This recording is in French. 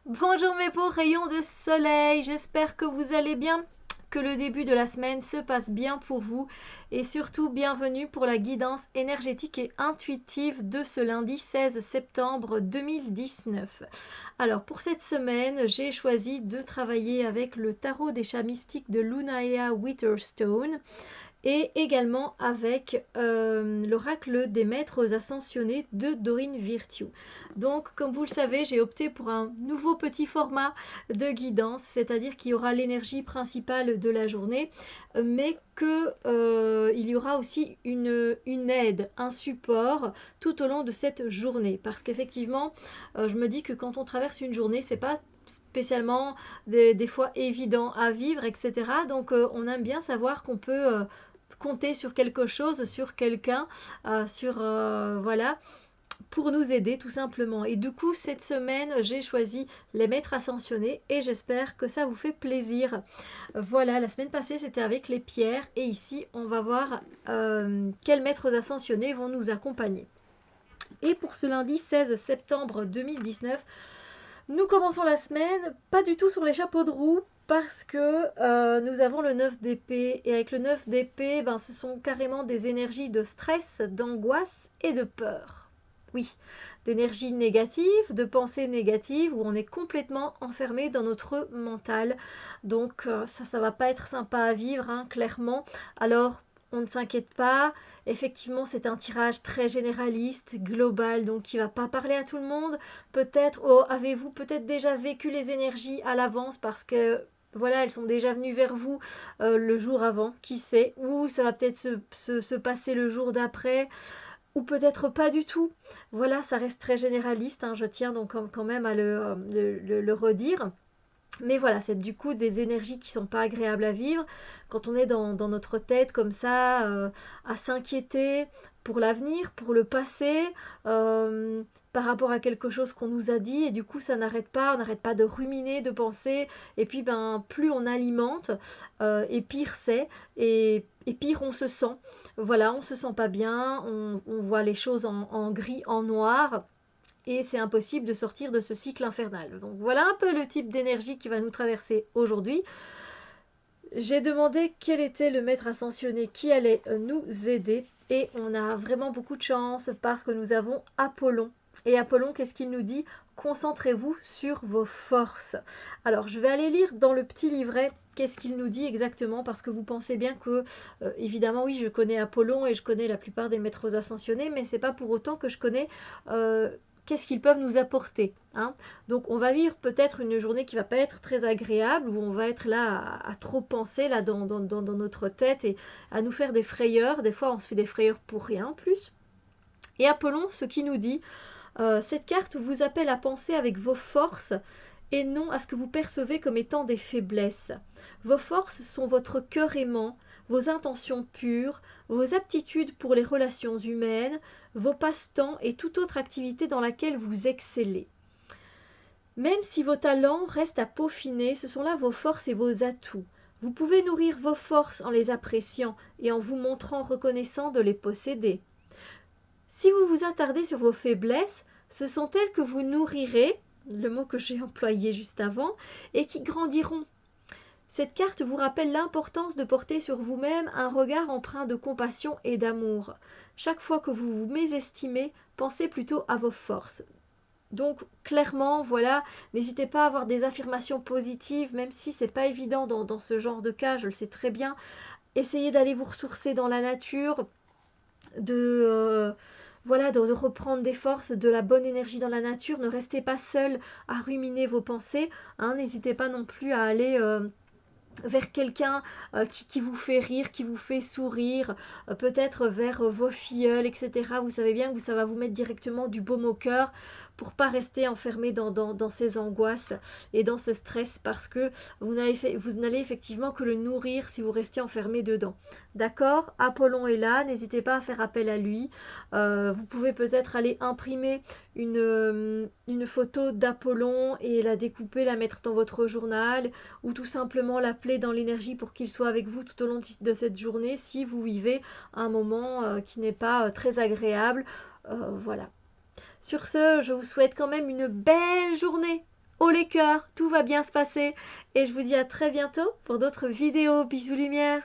Bonjour mes beaux rayons de soleil, j'espère que vous allez bien, que le début de la semaine se passe bien pour vous et surtout bienvenue pour la guidance énergétique et intuitive de ce lundi 16 septembre 2019. Alors pour cette semaine, j'ai choisi de travailler avec le tarot des chats mystiques de Lunaea Witherstone et également avec l'oracle des maîtres ascensionnés de Dorine Virtue. Donc, comme vous le savez, j'ai opté pour un nouveau petit format de guidance, c'est-à-dire qu'il y aura l'énergie principale de la journée, mais qu'il y aura aussi une aide, un support tout au long de cette journée. Parce qu'effectivement, je me dis que quand on traverse une journée, c'est pas spécialement des fois évident à vivre, etc. Donc on aime bien savoir qu'on peut compter sur quelque chose, sur quelqu'un, voilà, pour nous aider tout simplement. Et du coup, cette semaine, j'ai choisi les maîtres ascensionnés et j'espère que ça vous fait plaisir. Voilà, la semaine passée, c'était avec les pierres et ici, on va voir quels maîtres ascensionnés vont nous accompagner. Et pour ce lundi 16 septembre 2019, nous commençons la semaine pas du tout sur les chapeaux de roue parce que nous avons le 9 d'épée et avec le 9 d'épée, ben, ce sont carrément des énergies de stress, d'angoisse et de peur. Oui, d'énergie négative, de pensées négatives où on est complètement enfermé dans notre mental. Donc ça va pas être sympa à vivre, hein, clairement. Alors on ne s'inquiète pas. Effectivement, c'est un tirage très généraliste, global, donc qui va pas parler à tout le monde. Peut-être avez-vous peut-être déjà vécu les énergies à l'avance parce que voilà, elles sont déjà venues vers vous le jour avant, qui sait, ou ça va peut-être se passer le jour d'après, ou peut-être pas du tout. Voilà, ça reste très généraliste, hein, je tiens donc quand même à le redire. Mais voilà, c'est du coup des énergies qui sont pas agréables à vivre. Quand on est dans notre tête comme ça, à s'inquiéter pour l'avenir, pour le passé, par rapport à quelque chose qu'on nous a dit, et du coup ça n'arrête pas, on n'arrête pas de ruminer, de penser, et puis ben plus on alimente, et pire c'est, et pire on se sent. Voilà, on se sent pas bien, on voit les choses en gris, en noir et c'est impossible de sortir de ce cycle infernal. Donc voilà un peu le type d'énergie qui va nous traverser aujourd'hui. J'ai demandé quel était le maître ascensionné qui allait nous aider et on a vraiment beaucoup de chance parce que nous avons Apollon. Et Apollon, qu'est-ce qu'il nous dit? Concentrez-vous sur vos forces. Alors, je vais aller lire dans le petit livret qu'est-ce qu'il nous dit exactement parce que vous pensez bien que, évidemment, oui, je connais Apollon et je connais la plupart des maîtres ascensionnés, mais c'est pas pour autant que je connais qu'est-ce qu'ils peuvent nous apporter, hein. Donc on va vivre peut-être une journée qui va pas être très agréable, où on va être là à trop penser là dans notre tête et à nous faire des frayeurs. Des fois on se fait des frayeurs pour rien en plus. Et Apollon, ce qui nous dit, cette carte vous appelle à penser avec vos forces et non à ce que vous percevez comme étant des faiblesses. Vos forces sont votre cœur aimant, vos intentions pures, vos aptitudes pour les relations humaines, vos passe-temps et toute autre activité dans laquelle vous excellez. Même si vos talents restent à peaufiner, ce sont là vos forces et vos atouts. Vous pouvez nourrir vos forces en les appréciant et en vous montrant reconnaissant de les posséder. Si vous vous attardez sur vos faiblesses, ce sont elles que vous nourrirez, le mot que j'ai employé juste avant, et qui grandiront. Cette carte vous rappelle l'importance de porter sur vous-même un regard empreint de compassion et d'amour. Chaque fois que vous vous mésestimez, pensez plutôt à vos forces. Donc clairement, voilà, n'hésitez pas à avoir des affirmations positives, même si c'est pas évident dans ce genre de cas, je le sais très bien. Essayez d'aller vous ressourcer dans la nature, de voilà, de reprendre des forces, de la bonne énergie dans la nature. Ne restez pas seul à ruminer vos pensées, hein. N'hésitez pas non plus à aller vers quelqu'un qui vous fait rire, qui vous fait sourire, peut-être vers vos filleuls, etc. Vous savez bien que ça va vous mettre directement du baume au cœur pour pas rester enfermé dans ces angoisses et dans ce stress parce que vous n'allez effectivement que le nourrir si vous restez enfermé dedans. D'accord? Apollon est là, n'hésitez pas à faire appel à lui. Vous pouvez peut-être aller imprimer une photo d'Apollon et la découper, la mettre dans votre journal ou tout simplement l'appeler dans l'énergie pour qu'il soit avec vous tout au long de cette journée si vous vivez un moment qui n'est pas très agréable. Voilà. Sur ce, je vous souhaite quand même une belle journée haut les cœurs, tout va bien se passer. Et je vous dis à très bientôt pour d'autres vidéos. Bisous lumière.